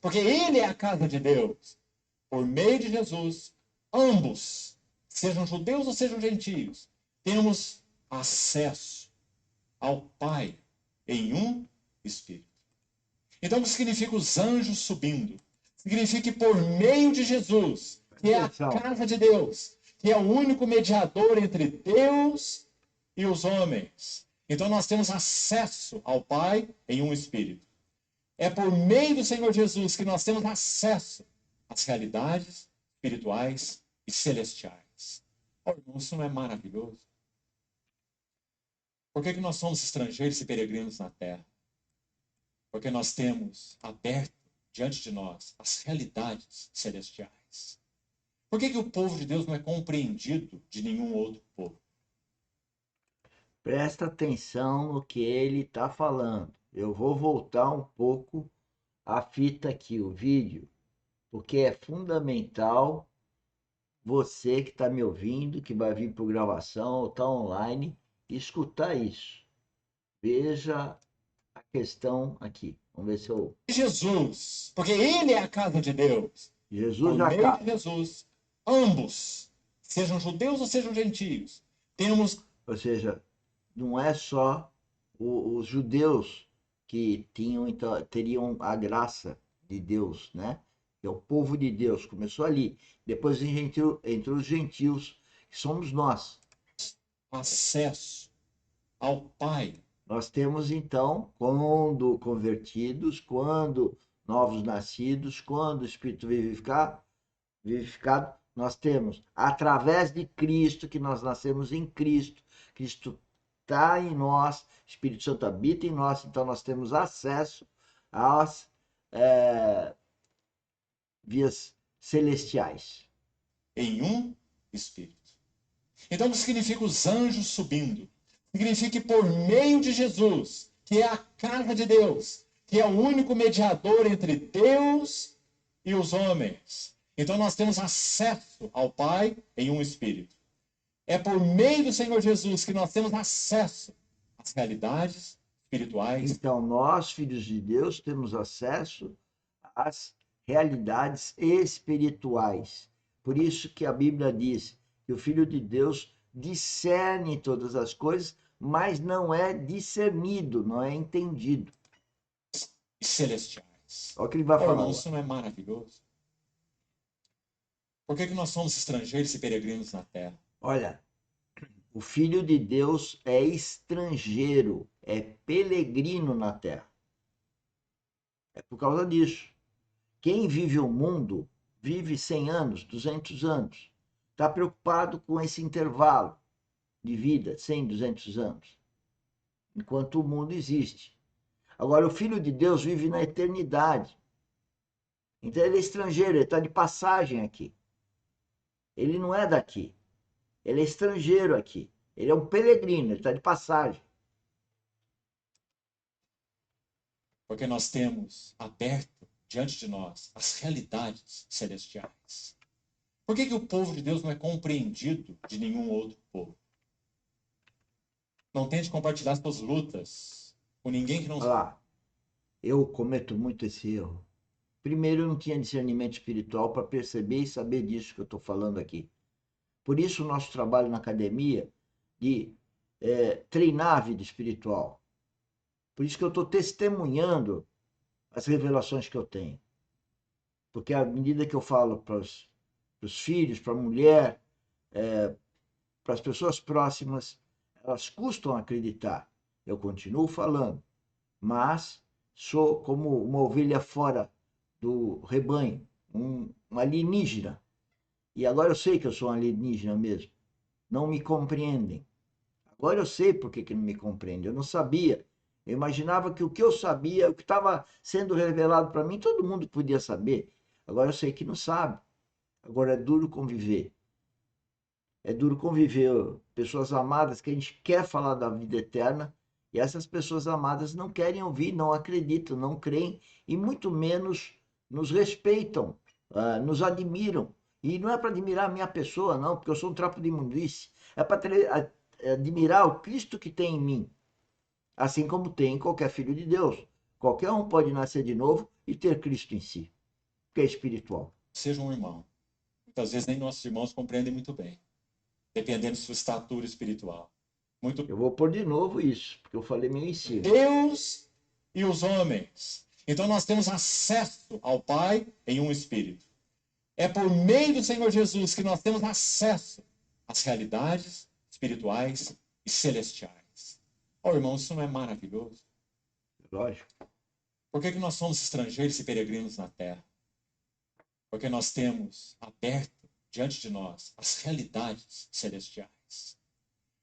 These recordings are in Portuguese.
Porque ele é a casa de Deus. Por meio de Jesus, ambos, sejam judeus ou sejam gentios, temos acesso ao Pai em um Espírito. Então, o que significa os anjos subindo? Significa que por meio de Jesus, que é a casa de Deus, que é o único mediador entre Deus e os homens. Então, nós temos acesso ao Pai em um Espírito. É por meio do Senhor Jesus que nós temos acesso às realidades espirituais e celestiais. Oh, irmão, isso não é maravilhoso? Por que nós somos estrangeiros e peregrinos na terra? Porque nós temos aberto diante de nós as realidades celestiais. Por que o povo de Deus não é compreendido de nenhum outro povo? Presta atenção no que ele está falando. Eu vou voltar um pouco a fita aqui, o vídeo, porque é fundamental você que está me ouvindo, que vai vir por gravação ou está online, escutar isso. Veja a questão aqui. Vamos ver se eu. Jesus, porque ele é a casa de Deus. Jesus Por já meio cá. de Jesus, ambos, sejam judeus ou sejam gentios, temos. Ou seja, não é só os judeus que tinham, então, teriam a graça de Deus, né? Que é o povo de Deus, começou ali. Depois entre os gentios, que somos nós. Acesso ao Pai. Nós temos então, quando convertidos, quando novos nascidos, quando o Espírito vivificado, nós temos, através de Cristo, que nós nascemos em Cristo, Cristo está em nós, o Espírito Santo habita em nós, então nós temos acesso às vias celestiais. Em um Espírito. Então, o que significa os anjos subindo? Significa que por meio de Jesus, que é a casa de Deus, que é o único mediador entre Deus e os homens. Então, nós temos acesso ao Pai em um Espírito. É por meio do Senhor Jesus que nós temos acesso às realidades espirituais. Então, nós, filhos de Deus, temos acesso às realidades espirituais. Por isso que a Bíblia diz que o Filho de Deus discerne todas as coisas, mas não é discernido, não é entendido. E celestiais. Olha o que ele vai falar Irmão, agora. isso não é maravilhoso? Por que nós somos estrangeiros e peregrinos na terra? Olha, o Filho de Deus é estrangeiro, é peregrino na terra. É por causa disso. Quem vive o mundo vive 100 anos, 200 anos. Está preocupado com esse intervalo de vida, 100, 200 anos, enquanto o mundo existe. Agora, o Filho de Deus vive na eternidade. Então, ele é estrangeiro, ele está de passagem aqui. Ele não é daqui. Ele é estrangeiro aqui. Ele é um peregrino, ele está de passagem. Porque nós temos aberto diante de nós as realidades celestiais. Por que o povo de Deus não é compreendido de nenhum outro povo? Não tente compartilhar as suas lutas com ninguém que não... Olha lá, eu cometo muito esse erro. Primeiro, eu não tinha discernimento espiritual para perceber e saber disso que eu estou falando aqui. Por isso, o nosso trabalho na academia de treinar a vida espiritual. Por isso que eu estou testemunhando as revelações que eu tenho. Porque à medida que eu falo para os filhos, para a mulher, para as pessoas próximas, elas custam acreditar. Eu continuo falando, mas sou como uma ovelha fora do rebanho, um alienígena. E agora eu sei que eu sou um alienígena mesmo. Não me compreendem. Agora eu sei por que não me compreendem. Eu não sabia. Eu imaginava que o que eu sabia, o que estava sendo revelado para mim, todo mundo podia saber. Agora eu sei que não sabe. Agora é duro conviver. É duro conviver. Pessoas amadas que a gente quer falar da vida eterna e essas pessoas amadas não querem ouvir, não acreditam, não creem e muito menos nos respeitam, nos admiram. E não é para admirar a minha pessoa, não, porque eu sou um trapo de imundície. É para admirar o Cristo que tem em mim. Assim como tem em qualquer filho de Deus. Qualquer um pode nascer de novo e ter Cristo em si, que é espiritual. Seja um irmão. Muitas vezes nem nossos irmãos compreendem muito bem, dependendo de sua estatura espiritual. Muito Eu vou pôr de novo isso, porque eu falei meio em cima. Deus e os homens. Então nós temos acesso ao Pai em um espírito. É por meio do Senhor Jesus que nós temos acesso às realidades espirituais e celestiais. Oh, irmão, isso não é maravilhoso? Lógico. Por que nós somos estrangeiros e peregrinos na terra? Porque nós temos aberto diante de nós as realidades celestiais.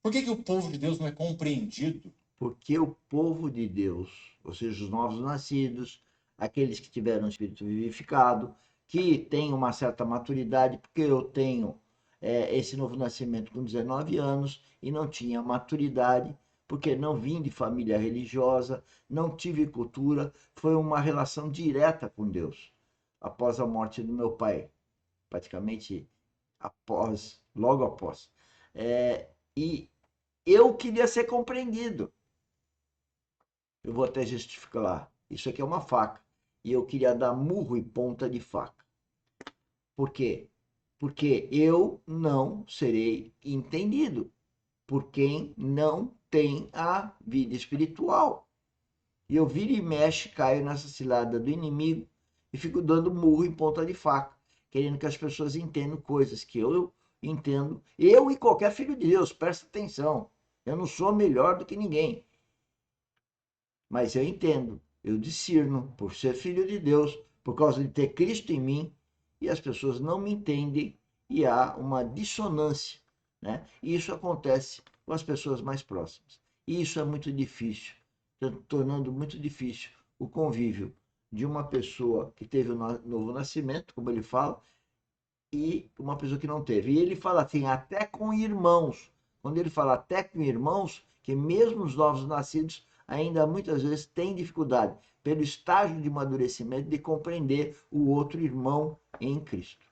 Por que o povo de Deus não é compreendido? Porque o povo de Deus, ou seja, os novos nascidos, aqueles que tiveram o espírito vivificado, que têm uma certa maturidade, porque eu tenho esse novo nascimento com 19 anos e não tinha maturidade, porque não vim de família religiosa, não tive cultura, foi uma relação direta com Deus. Após a morte do meu pai, praticamente logo após. E eu queria ser compreendido. Eu vou até justificar lá. Isso aqui é uma faca. E eu queria dar murro e ponta de faca. Por quê? Porque eu não serei entendido por quem não tem a vida espiritual. E eu viro e mexe, caio nessa cilada do inimigo e fico dando murro em ponta de faca, querendo que as pessoas entendam coisas que eu entendo. Eu e qualquer filho de Deus, presta atenção. Eu não sou melhor do que ninguém. Mas eu entendo, eu discerno, por ser filho de Deus, por causa de ter Cristo em mim, e as pessoas não me entendem e há uma dissonância, né? E isso acontece com as pessoas mais próximas. E isso é muito difícil, tornando muito difícil o convívio de uma pessoa que teve o novo nascimento, como ele fala, e uma pessoa que não teve. E ele fala assim, até com irmãos. Quando ele fala até com irmãos, que mesmo os novos nascidos ainda muitas vezes têm dificuldade, pelo estágio de amadurecimento, de compreender o outro irmão em Cristo.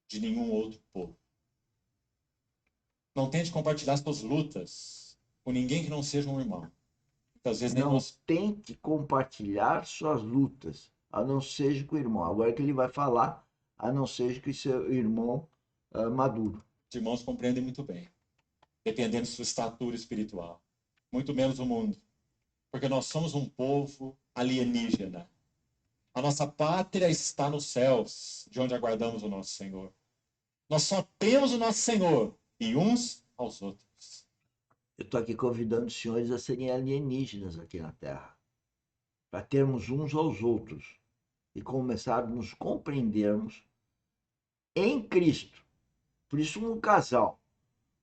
De nenhum outro povo. Não tente compartilhar suas lutas com ninguém que não seja um irmão. Muitas vezes nem Não nós... tente compartilhar suas lutas, a não seja com o irmão. Agora que ele vai falar, a não seja com o seu irmão maduro. Os irmãos compreendem muito bem, dependendo de sua estatura espiritual. Muito menos o mundo. Porque nós somos um povo alienígena. A nossa pátria está nos céus, de onde aguardamos o nosso Senhor. Nós só temos o nosso Senhor e uns aos outros. Eu estou aqui convidando os senhores a serem alienígenas aqui na Terra, para termos uns aos outros e começar a nos compreendermos em Cristo. Por isso, um casal,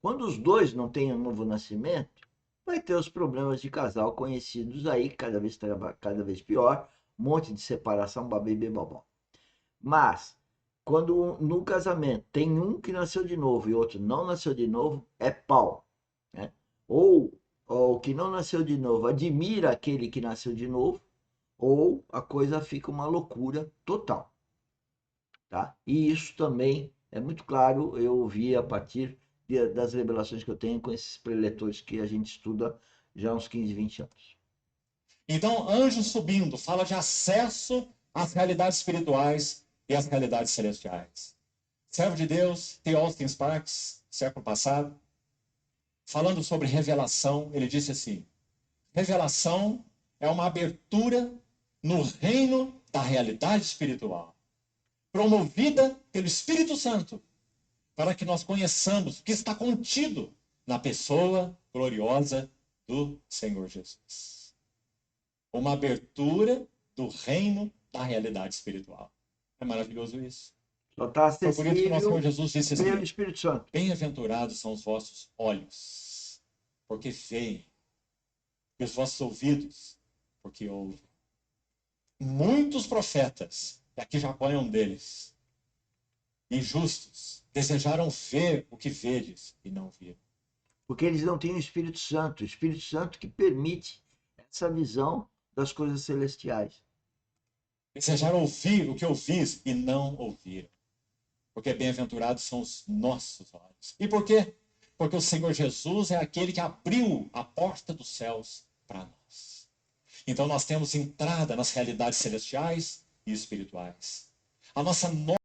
quando os dois não têm um novo nascimento, vai ter os problemas de casal conhecidos aí, cada vez pior, um monte de separação, babê, babó. Mas, quando no casamento tem um que nasceu de novo e outro não nasceu de novo, é pau. Né? Ou o que não nasceu de novo admira aquele que nasceu de novo, ou a coisa fica uma loucura total. Tá? E isso também é muito claro, eu vi a partir das revelações que eu tenho com esses preletores que a gente estuda já há uns 15, 20 anos. Então, anjo subindo fala de acesso às realidades espirituais e às realidades celestiais. Servo de Deus, T. Austin Sparks, século passado, falando sobre revelação, ele disse assim: revelação é uma abertura no reino da realidade espiritual, promovida pelo Espírito Santo, para que nós conheçamos o que está contido na pessoa gloriosa do Senhor Jesus. Uma abertura do reino da realidade espiritual. É maravilhoso isso. Só está Foi por isso que nosso Senhor acessível Jesus disse pelo assim: Espírito Santo. bem-aventurados são os vossos olhos, porque veem, e os vossos ouvidos, porque ouvem. Muitos profetas, e aqui já põe um deles, injustos, desejaram ver o que vedes e não viram. Porque eles não têm o Espírito Santo que permite essa visão das coisas celestiais. Desejaram ouvir o que ouvis e não ouviram. Porque bem-aventurados são os nossos olhos. E por quê? Porque o Senhor Jesus é aquele que abriu a porta dos céus para nós. Então nós temos entrada nas realidades celestiais e espirituais. A nossa